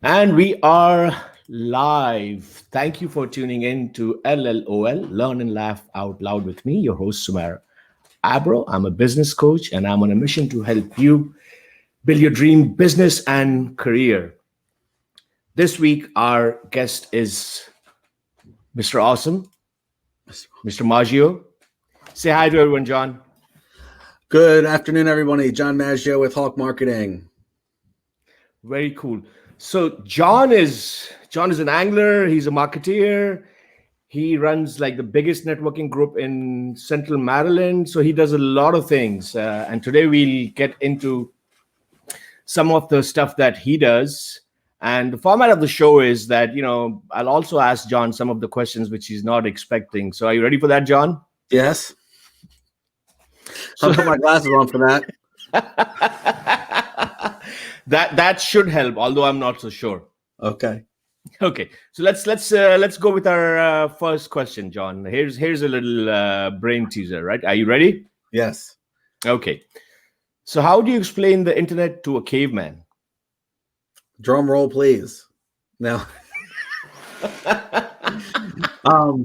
And we are live. Thank you for tuning in to LLOL, Learn and Laugh Out Loud with me, your host, Sumair Abro. I'm a business coach and I'm on a mission to help you build your dream business and career. This week, our guest is Mr. Awesome, Mr. Maggio. Say hi to everyone, John. Good afternoon, everybody. John Maggio with Hawk Marketing. Very cool. So John is an angler. He's a marketeer. He runs like the biggest networking group in Central Maryland. So he does a lot of things. And today we'll get into some of the stuff that he does. And the format of the show is that, I'll also ask John some of the questions which he's not expecting. So are you ready for that, John? Yes. I'll put my glasses on for that. That should help, although I'm not so sure. Okay. So let's go with our first question, John. Here's a little brain teaser, right? Are you ready? Yes. Okay. So how do you explain the internet to a caveman? Drum roll, please. Now, how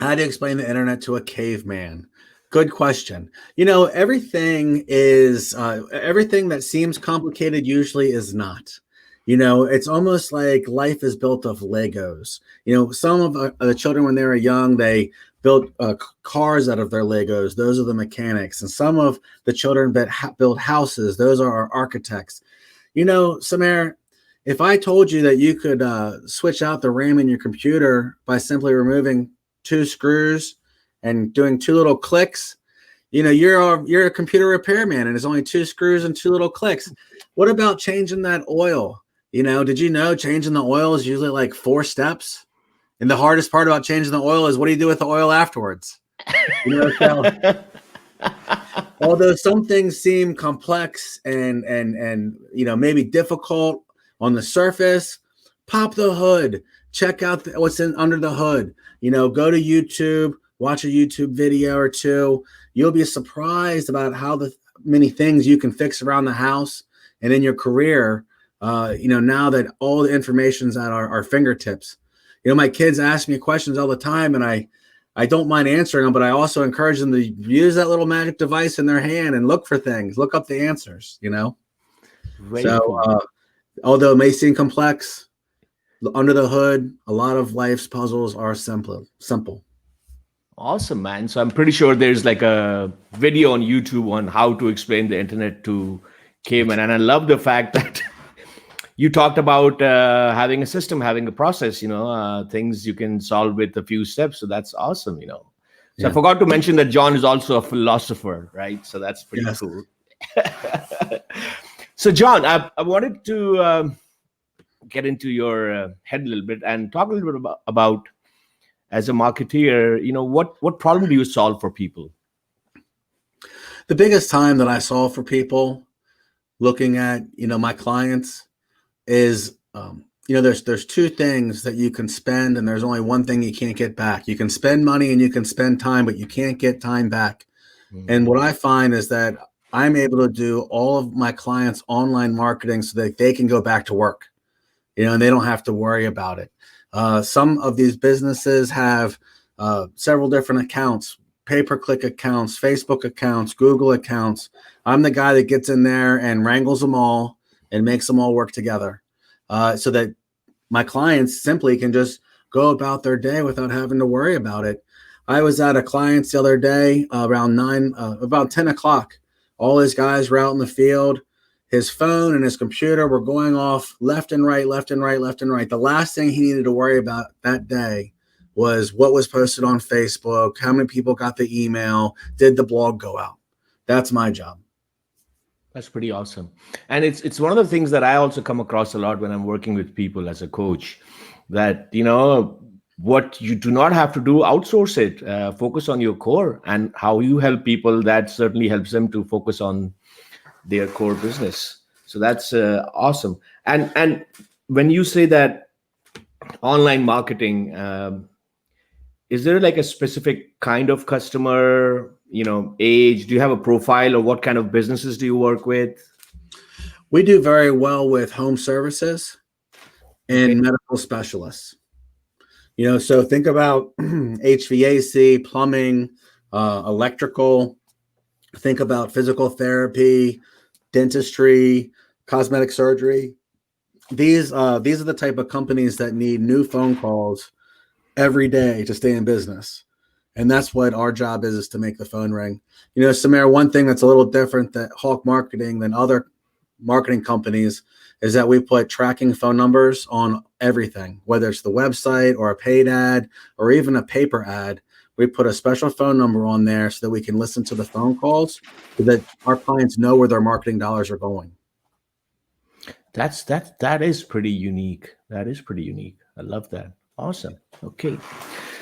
do you explain the internet to a caveman? Good question. Everything that seems complicated usually is not. It's almost like life is built of Legos. Some of the children, when they were young, they built cars out of their Legos. Those are the mechanics. And some of the children build houses. Those are our architects. Sumair, if I told you that you could switch out the RAM in your computer by simply removing 2 screws and doing 2 little clicks, you're a computer repairman and it's only 2 screws and 2 little clicks. What about changing that oil? Did you know changing the oil is usually like 4 steps? And the hardest part about changing the oil is what do you do with the oil afterwards? So, although some things seem complex and maybe difficult on the surface, pop the hood, check out what's under the hood. Go to YouTube, watch a YouTube video or 2. You'll be surprised about how many things you can fix around the house and in your career. Now that all the information's at our fingertips. My kids ask me questions all the time, and I don't mind answering them, but I also encourage them to use that little magic device in their hand and look for things, look up the answers. Cool. Although it may seem complex, under the hood, a lot of life's puzzles are simple. Awesome, man. So I'm pretty sure there's like a video on YouTube on how to explain the internet to cavemen. And I love the fact that you talked about having a system, having a process, things you can solve with a few steps. So that's awesome, So yeah. I forgot to mention that John is also a philosopher, right? So that's pretty cool. So John, I wanted to get into your head a little bit and talk a little bit about as a marketeer, what problem do you solve for people? The biggest time that I solve for people looking at, my clients is, there's 2 things that you can spend and there's only one thing you can't get back. You can spend money and you can spend time, but you can't get time back. Mm-hmm. And what I find is that I'm able to do all of my clients' online marketing so that they can go back to work, and they don't have to worry about it. Some of these businesses have several different accounts, pay-per-click accounts, Facebook accounts, Google accounts. I'm the guy that gets in there and wrangles them all and makes them all work together so that my clients simply can just go about their day without having to worry about it. I was at a client's the other day around about 10 o'clock. All his guys were out in the field. His phone and his computer were going off left and right, left and right, left and right. The last thing he needed to worry about that day was what was posted on Facebook, how many people got the email, did the blog go out? That's my job. That's pretty awesome. And it's one of the things that I also come across a lot when I'm working with people as a coach, that, what you do not have to do, outsource it, focus on your core, and how you help people, that certainly helps them to focus on their core business. So that's awesome. And when you say that online marketing, is there like a specific kind of customer, age? Do you have a profile, or what kind of businesses do you work with? We do very well with home services. and medical specialists. So think about HVAC, plumbing, electrical. Think about physical therapy, dentistry, cosmetic surgery. These are the type of companies that need new phone calls every day to stay in business. And that's what our job is to make the phone ring. Sumair, one thing that's a little different that Hawk Marketing than other marketing companies is that we put tracking phone numbers on everything, whether it's the website or a paid ad or even a paper ad. We put a special phone number on there so that we can listen to the phone calls so that our clients know where their marketing dollars are going. That is pretty unique. That is pretty unique. I love that. Awesome. Okay.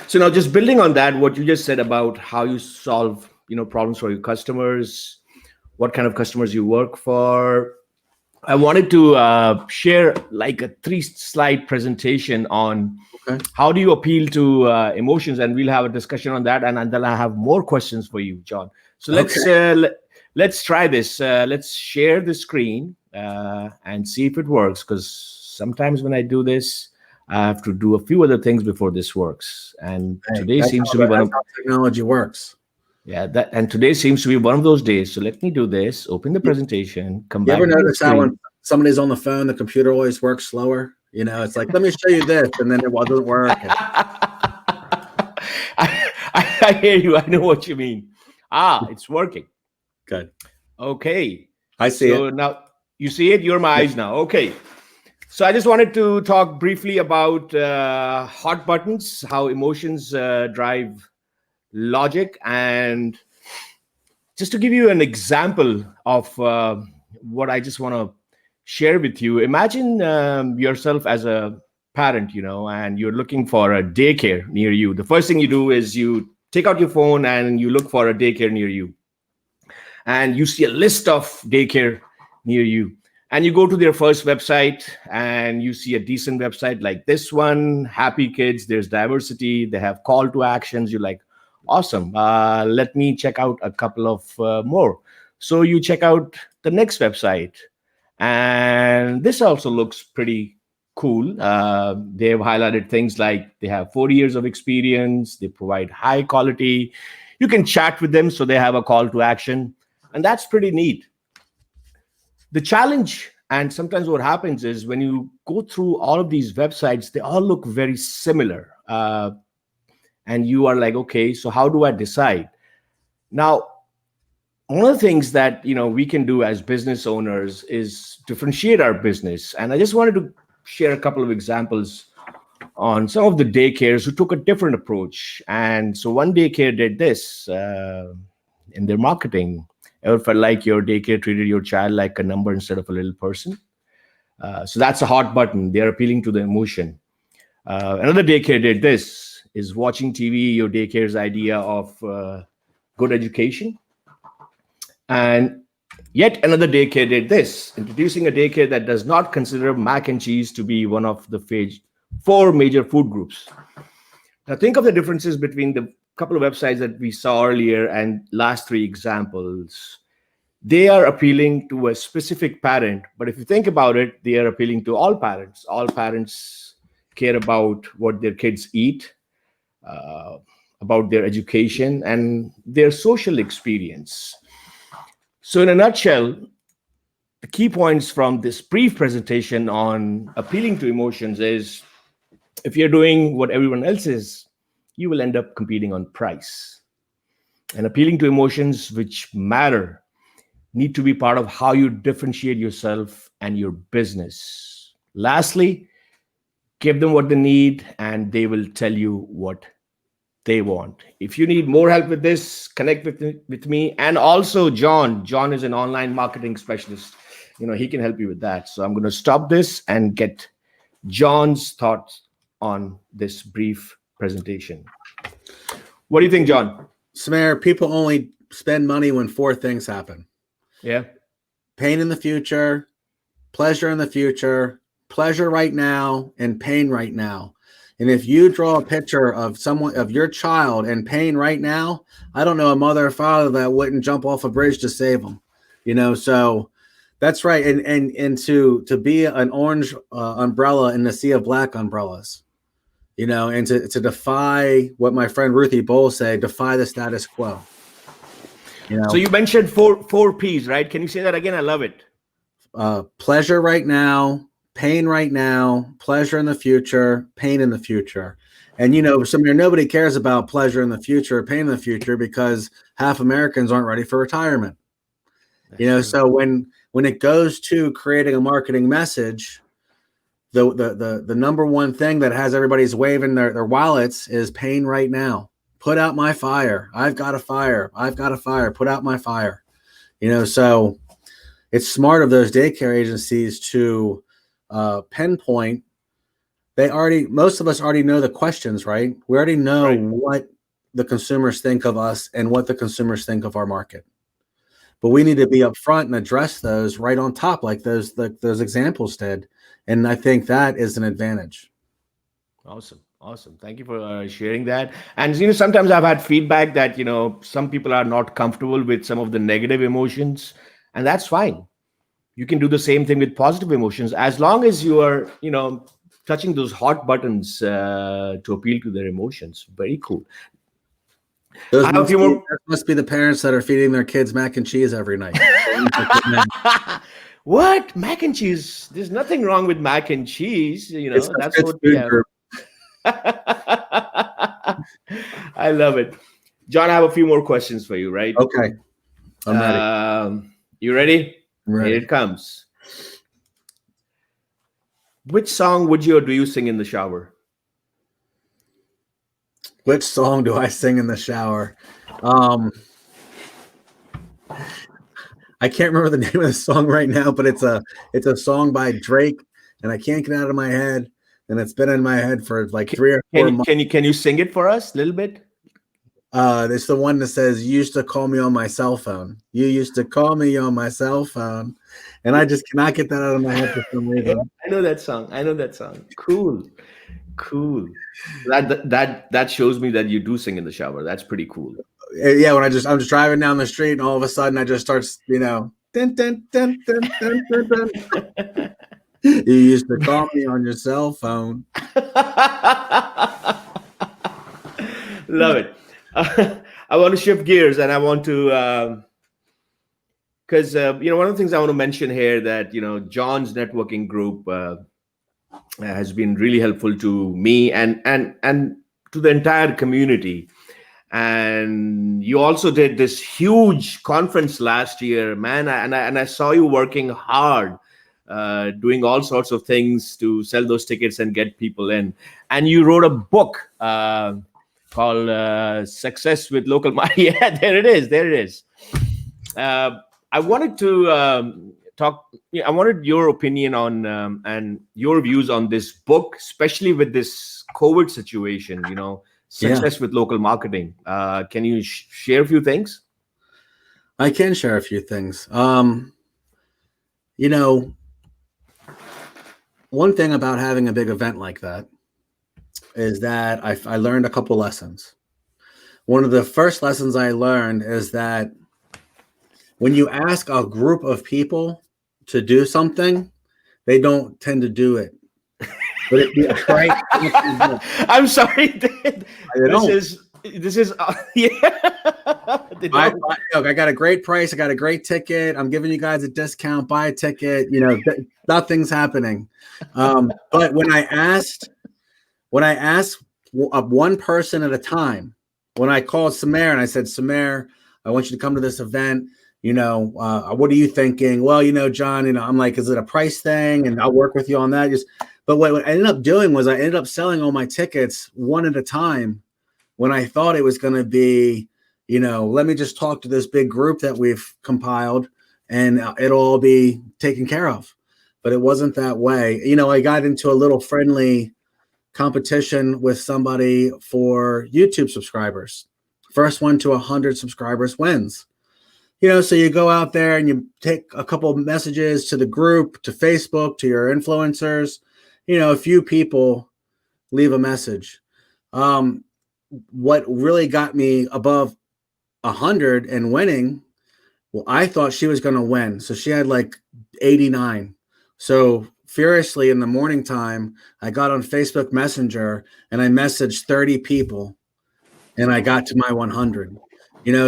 So now just building on that, what you just said about how you solve, problems for your customers, what kind of customers you work for. I wanted to share like a 3-slide presentation on how do you appeal to emotions, and we'll have a discussion on that. And then I have more questions for you, John. So let's try this. Let's share the screen and see if it works, because sometimes when I do this, I have to do a few other things before this works. And today seems to be one of how technology works. Yeah, and today seems to be one of those days. So let me do this. Open the presentation. Come back. You ever notice how when somebody's on the phone, the computer always works slower? It's like, let me show you this, and then it doesn't work. I hear you. I know what you mean. It's working. Good. Okay. I see it. So now you see it. You're my eyes now. Okay. So I just wanted to talk briefly about hot buttons, how emotions drive logic, and just to give you an example of what I just want to share with you. Imagine yourself as a parent, and you're looking for a daycare near you. The first thing you do is you take out your phone and you look for a daycare near you, and you see a list of daycare near you, and you go to their first website and you see a decent website like this one, Happy Kids. There's diversity. They have call to actions. You're like, awesome. Let me check out a couple of more. So you check out the next website, and this also looks pretty cool. They've highlighted things like they have 40 years of experience. They provide high quality. You can chat with them, so they have a call to action, and that's pretty neat. The challenge, and sometimes what happens is when you go through all of these websites, they all look very similar. And you are like, okay, so how do I decide? Now, one of the things that we can do as business owners is differentiate our business. And I just wanted to share a couple of examples on some of the daycares who took a different approach. And so one daycare did this in their marketing. Ever felt like your daycare treated your child like a number instead of a little person? So that's a hot button. They're appealing to the emotion. Another daycare did this. Is watching TV your daycare's idea of good education? And yet another daycare did this, introducing a daycare that does not consider mac and cheese to be one of the 4 major food groups. Now think of the differences between the couple of websites that we saw earlier and last 3 examples. They are appealing to a specific parent, but if you think about it, they are appealing to all parents. All parents care about what their kids eat, about their education and their social experience. So in a nutshell, the key points from this brief presentation on appealing to emotions is, if you're doing what everyone else is, you will end up competing on price. And appealing to emotions which matter need to be part of how you differentiate yourself and your business. Lastly, give them what they need and they will tell you what they want. If you need more help with this, connect with me. And also John. John is an online marketing specialist. He can help you with that. So I'm going to stop this and get John's thoughts on this brief presentation. What do you think, John? Sumair, people only spend money when 4 things happen. Yeah. Pain in the future, pleasure in the future, pleasure right now, and pain right now. And if you draw a picture of your child in pain right now, I don't know a mother or father that wouldn't jump off a bridge to save them. So That's right. And to be an orange umbrella in the sea of black umbrellas, and to defy what my friend Ruthie Bowles said, defy the status quo. So you mentioned four P's, right? Can you say that again? I love it. Pleasure right now, pain right now, pleasure in the future, pain in the future. And Sumair, nobody cares about pleasure in the future, pain in the future, because half Americans aren't ready for retirement. So when it goes to creating a marketing message, the number one thing that has everybody's waving their wallets is pain right now. Put out my fire. I've got a fire. I've got a fire. Put out my fire. So it's smart of those daycare agencies to pinpoint. Most of us already know the questions, right? We already know what the consumers think of us and what the consumers think of our market. But we need to be upfront and address those right on top, like those examples did. And I think that is an advantage. Awesome. Thank you for sharing that. And sometimes I've had feedback that some people are not comfortable with some of the negative emotions, and that's fine. You can do the same thing with positive emotions as long as you are touching those hot buttons to appeal to their emotions. Very cool. Those must be the parents that are feeding their kids mac and cheese every night. What? Mac and cheese? There's nothing wrong with mac and cheese. That's what we have. I love it. John, I have a few more questions for you, right? Okay. I'm ready. You ready? I'm ready. Here it comes. Which song would you or do you sing in the shower? Which song do I sing in the shower? I can't remember the name of the song right now, but it's a song by Drake, and I can't get it out of my head, and it's been in my head for like 3 or 4 months. Can you sing it for us a little bit? It's the one that says, "You used to call me on my cell phone. You used to call me on my cell phone," and I just cannot get that out of my head for some reason. I know that song. Cool. That shows me that you do sing in the shower. That's pretty cool. Yeah, when I'm just driving down the street, and all of a sudden I just start, dun, dun, dun, dun, dun, dun, dun. You used to call me on your cell phone. Love it. I want to shift gears, and I want to because one of the things I want to mention here that John's networking group has been really helpful to me and to the entire community. And you also did this huge conference last year, man, and I saw you working hard, doing all sorts of things to sell those tickets and get people in. And you wrote a book called Success with Local Marketing. Yeah, there it is. I wanted to I wanted your opinion on and your views on this book, especially with this COVID situation, Success with Local Marketing. Can you share a few things? I can share a few things. One thing about having a big event like that is that I learned a couple lessons. One of the first lessons I learned is that when you ask a group of people to do something, they don't tend to do it. But if you try, I'm sorry. This is yeah. I got a great price. I got a great ticket. I'm giving you guys a discount. Buy a ticket. Nothing's happening. But when I asked one person at a time, when I called Sumair and I said, Sumair, I want you to come to this event. What are you thinking? Well, John, I'm like, is it a price thing? And I'll work with you on that. But what I ended up doing was I ended up selling all my tickets one at a time when I thought it was going to be, let me just talk to this big group that we've compiled and it'll all be taken care of. But it wasn't that way. I got into a little friendly competition with somebody for YouTube subscribers. First one to 100 subscribers wins. So you go out there and you take a couple of messages to the group, to Facebook, to your influencers. A few people leave a message. What really got me above 100 and winning, well, I thought she was going to win. So she had like 89. So furiously in the morning time, I got on Facebook Messenger and I messaged 30 people and I got to my 100.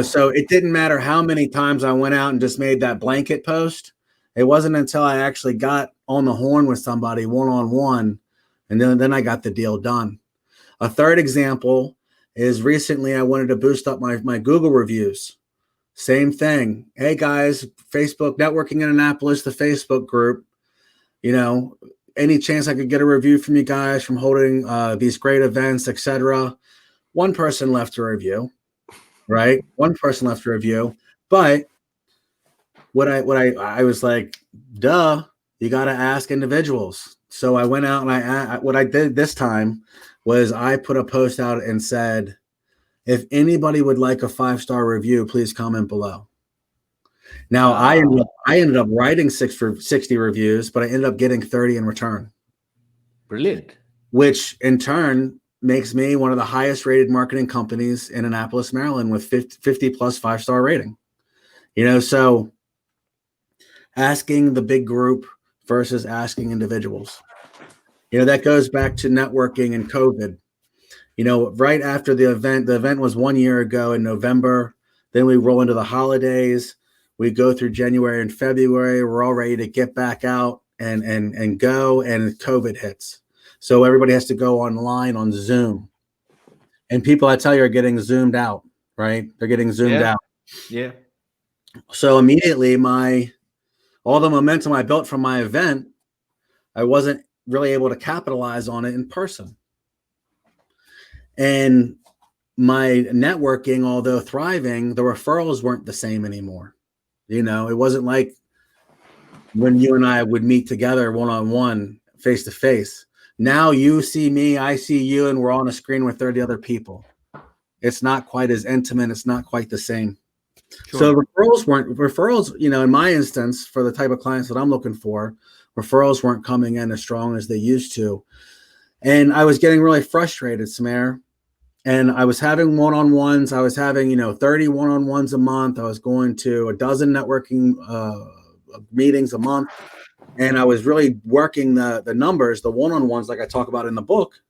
So it didn't matter how many times I went out and just made that blanket post. It wasn't until I actually got on the horn with somebody one-on-one, and then I got the deal done. A third example is recently I wanted to boost up my Google reviews. Same thing. Hey guys, Facebook Networking in Annapolis, the Facebook group. Any chance I could get a review from you guys from holding these great events, etc. One person left a review, right? One person left a review, but I was like, duh, you got to ask individuals. So I went out and what I did this time was I put a post out and said, if anybody would like a 5-star review, please comment below. Now I ended up writing 60 reviews, but I ended up getting 30 in return. Brilliant. Which in turn makes me one of the highest rated marketing companies in Annapolis, Maryland, with 50 plus 5-star rating. So asking the big group versus asking individuals. That goes back to networking and COVID. Right after the event was 1 year ago in November. Then we roll into the holidays. We go through January and February. We're all ready to get back out and go, and COVID hits. So everybody has to go online on Zoom. And people, I tell you, are getting zoomed out, right? They're getting zoomed out. Yeah. So immediately all the momentum I built from my event, I wasn't really able to capitalize on it in person. And my networking, although thriving, the referrals weren't the same anymore. It wasn't like when you and I would meet together one-on-one, face-to-face. Now you see me, I see you, and we're on a screen with 30 other people. It's not quite as intimate. It's not quite the same. Sure. So referrals, in my instance, for the type of clients that I'm looking for, referrals weren't coming in as strong as they used to. And I was getting really frustrated, Sumair. And I was having one-on-ones. I was having, 30 one-on-ones a month. I was going to a dozen networking meetings a month. And I was really working the numbers, the one-on-ones like I talk about in the book.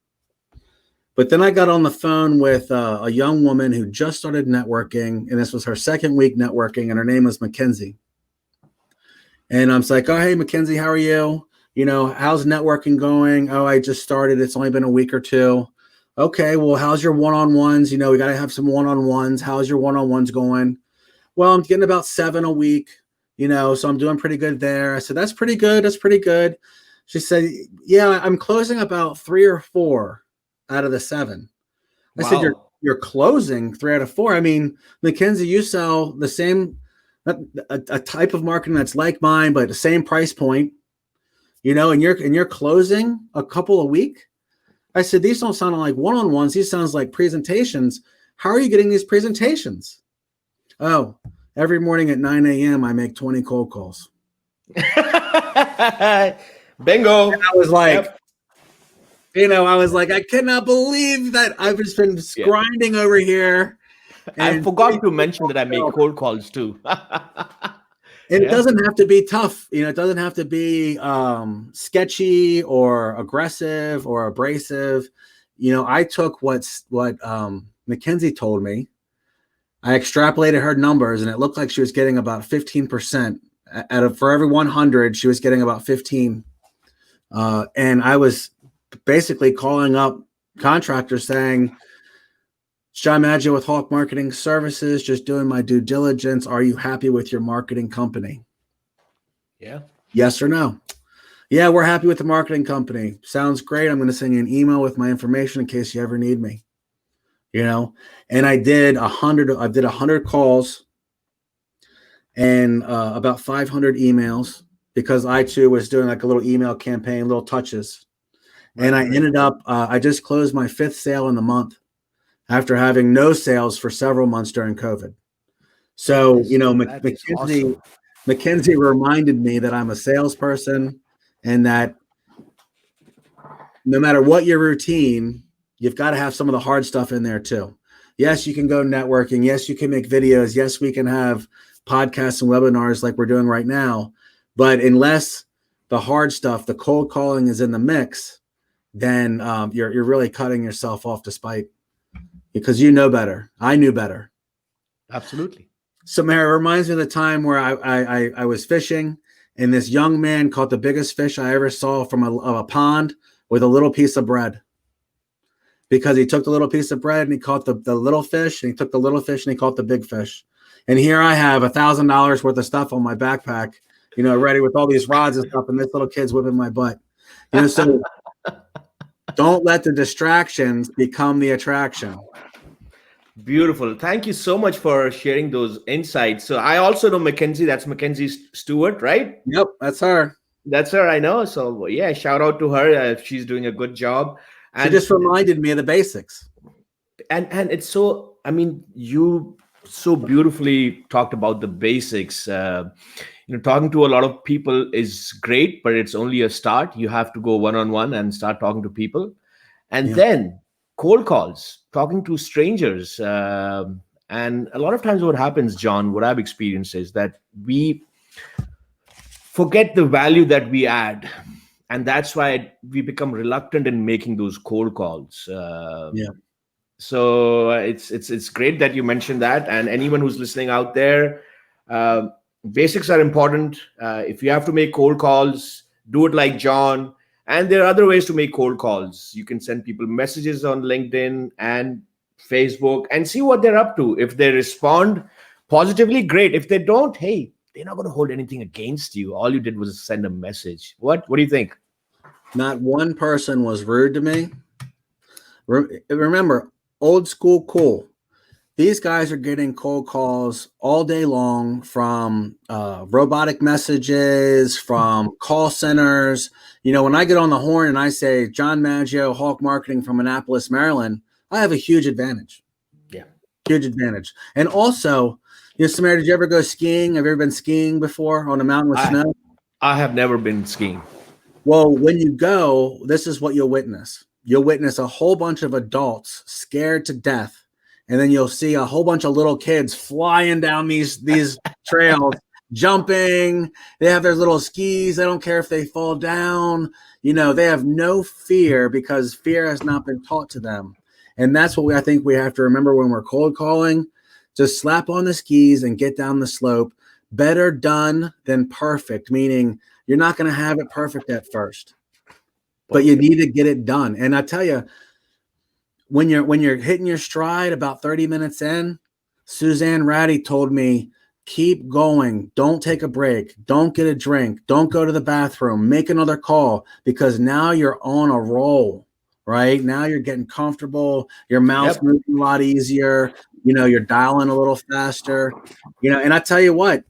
But then I got on the phone with a young woman who just started networking. And this was her second week networking. And her name was Mackenzie. And I'm like, oh, hey, Mackenzie, how are you? How's networking going? Oh, I just started. It's only been a week or two. Okay, well, how's your one-on-ones? We got to have some one-on-ones. How's your one-on-ones going? Well, I'm getting about 7 a week, so I'm doing pretty good there. I said, that's pretty good. That's pretty good. She said, yeah, I'm closing about 3 or 4 out of the 7. I said, you're closing 3 out of 4. I mean, Mackenzie, you sell the same, a type of marketing that's like mine, but the same price point, and you're closing a couple a week. I said, these don't sound like one-on-ones. These sounds like presentations. How are you getting these presentations? Oh, every morning at 9 a.m., I make 20 cold calls. Bingo. And I was like, I cannot believe that I've just been grinding over here. I forgot to mention that I make cold calls too. It doesn't have to be tough. It doesn't have to be sketchy or aggressive or abrasive. I took what Mackenzie told me. I extrapolated her numbers, and it looked like she was getting about 15%. For every 100, she was getting about 15. And I was basically calling up contractors saying, John Maggio with Hawk Marketing Services, just doing my due diligence. Are you happy with your marketing company? Yeah. Yes or no? Yeah, we're happy with the marketing company. Sounds great. I'm going to send you an email with my information in case you ever need me. And I did 100 calls and about 500 emails, because I too was doing like a little email campaign, little touches. And I ended up, I just closed my 5th sale in the month, after having no sales for several months during COVID. So, Mackenzie reminded me that I'm a salesperson, and that no matter what your routine, you've got to have some of the hard stuff in there too. Yes, you can go networking. Yes, you can make videos. Yes, we can have podcasts and webinars like we're doing right now. But unless the hard stuff, the cold calling is in the mix, then you're really cutting yourself off to spite, because you know better. I knew better. Absolutely. Sumair, it reminds me of the time where I was fishing, and this young man caught the biggest fish I ever saw from a pond with a little piece of bread. Because he took the little piece of bread and he caught the little fish, and he took the little fish and he caught the big fish. And here I have $1,000 worth of stuff on my backpack, ready with all these rods and stuff, and this little kid's whipping my butt. So don't let the distractions become the attraction. Beautiful. Thank you so much for sharing those insights. So I also know Mackenzie. That's Mackenzie Stewart, right? Yep, that's her. That's her, I know. So yeah, shout out to her. She's doing a good job. And she just reminded me of the basics. And it's so, I mean, you so beautifully talked about the basics. Talking to a lot of people is great, but it's only a start. You have to go one-on-one and start talking to people. And then cold calls, talking to strangers. And a lot of times what happens, John, what I've experienced is that we forget the value that we add. And that's why we become reluctant in making those cold calls. So it's great that you mentioned that. And anyone who's listening out there, basics are important. If you have to make cold calls, do it like John. And there are other ways to make cold calls. You can send people messages on LinkedIn and Facebook and see what they're up to. If they respond positively, great. If they don't, hey, they're not going to hold anything against you. All you did was send a message. What do you think? Not one person was rude to me. Remember, old school cool. These guys are getting cold calls all day long from robotic messages, from call centers. When I get on the horn and I say, John Maggio, Hawk Marketing from Annapolis, Maryland, I have a huge advantage. Yeah. Huge advantage. And also, Sumair, did you ever go skiing? Have you ever been skiing before on a mountain with snow? I have never been skiing. Well, when you go, this is what you'll witness. You'll witness a whole bunch of adults scared to death. And then you'll see a whole bunch of little kids flying down these trails, jumping. They have their little skis. They don't care if they fall down. They have no fear because fear has not been taught to them. And that's what I think we have to remember when we're cold calling. Just slap on the skis and get down the slope. Better done than perfect, meaning you're not going to have it perfect at first, but you need to get it done. And I tell you, when you're hitting your stride about 30 minutes in, Suzanne Ratty told me, keep going. Don't take a break. Don't get a drink. Don't go to the bathroom. Make another call, because now you're on a roll, right? Now you're getting comfortable. Your mouth's moving a lot easier. You're dialing a little faster, and I tell you what,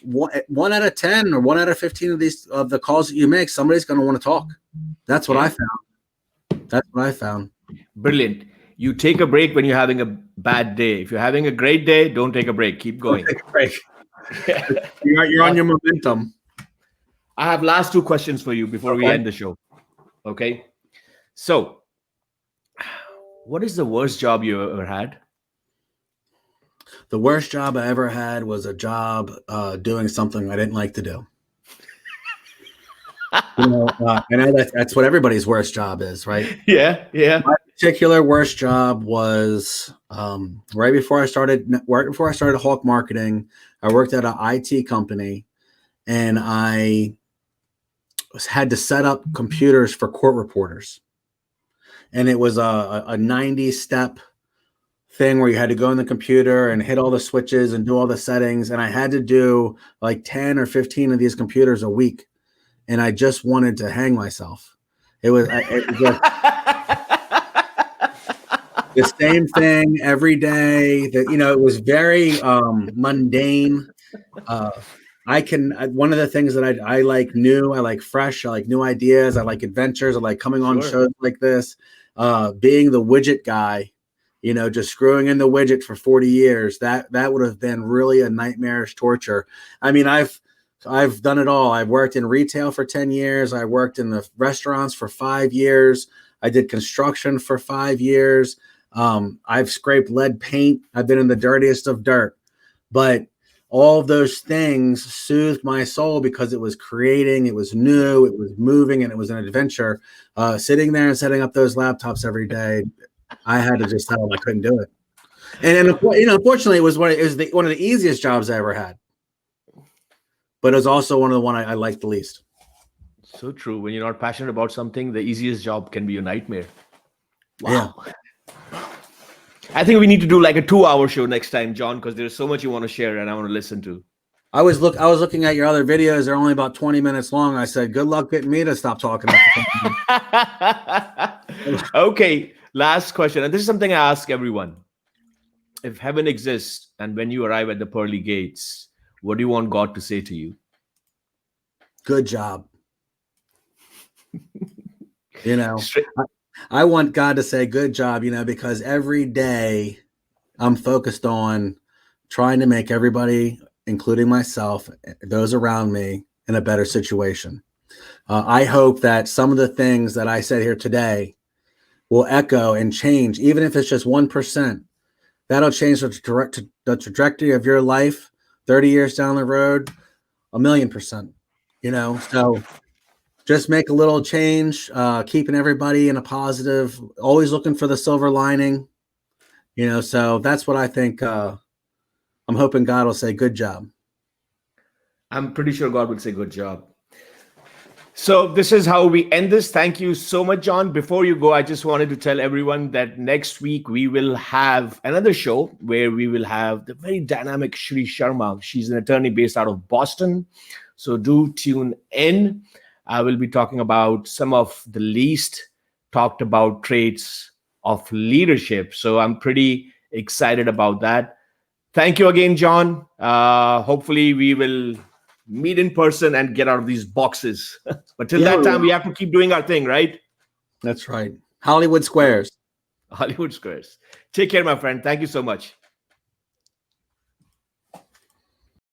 1 out of 10 or 1 out of 15 of the calls that you make, somebody's going to want to talk. That's what I found. Brilliant. You take a break when you're having a bad day. If you're having a great day, don't take a break. Keep going. Take a break. You're on your momentum. I have last 2 questions for you before we end the show. Okay. So, what is the worst job you ever had? The worst job I ever had was a job doing something I didn't like to do. I know that's what everybody's worst job is, right? Yeah. My particular worst job was right before I started Hawk Marketing. I worked at an IT company, and I had to set up computers for court reporters. And it was a 90-step thing where you had to go in the computer and hit all the switches and do all the settings. And I had to do like 10 or 15 of these computers a week. And I just wanted to hang myself. It was the same thing every day. It was very mundane. One of the things that I like new, I like fresh, I like new ideas, I like adventures, I like coming on shows like this, being the widget guy, just screwing in the widget for 40 years. That would have been really a nightmarish torture. I mean, I've done it all. I've worked in retail for 10 years. I worked in the restaurants for 5 years. I did construction for 5 years. I've scraped lead paint. I've been in the dirtiest of dirt. But all of those things soothed my soul because it was creating, it was new, it was moving, and it was an adventure. Sitting there and setting up those laptops every day, I had to just tell them I couldn't do it. And unfortunately, it was one of the easiest jobs I ever had, but it was also one of the one I liked the least. So true. When you're not passionate about something, the easiest job can be your nightmare. Wow. Yeah. I think we need to do like a 2-hour show next time, John, because there's so much you want to share and I want to listen to. I was looking at your other videos. They're only about 20 minutes long. I said, good luck getting me to stop talking. Okay, last question. And this is something I ask everyone. If heaven exists and when you arrive at the pearly gates, what do you want God to say to you? Good job. I want God to say good job, because every day I'm focused on trying to make everybody, including myself, those around me, in a better situation. I hope that some of the things that I said here today will echo and change, even if it's just 1%. That'll change the trajectory of your life 30 years down the road, 1,000,000%. So just make a little change, keeping everybody in a positive, always looking for the silver lining. So that's what I think. I'm hoping God will say, good job. I'm pretty sure God would say good job. So this is how we end this. Thank you so much, John. Before you go, I just wanted to tell everyone that next week we will have another show where we will have the very dynamic Shri Sharma. She's an attorney based out of Boston. So do tune in. I will be talking about some of the least talked about traits of leadership. So I'm pretty excited about that. Thank you again, John. Hopefully we will meet in person and get out of these boxes. But till that time, we have to keep doing our thing, right? That's right. Hollywood Squares. Hollywood Squares. Take care, my friend. Thank you so much.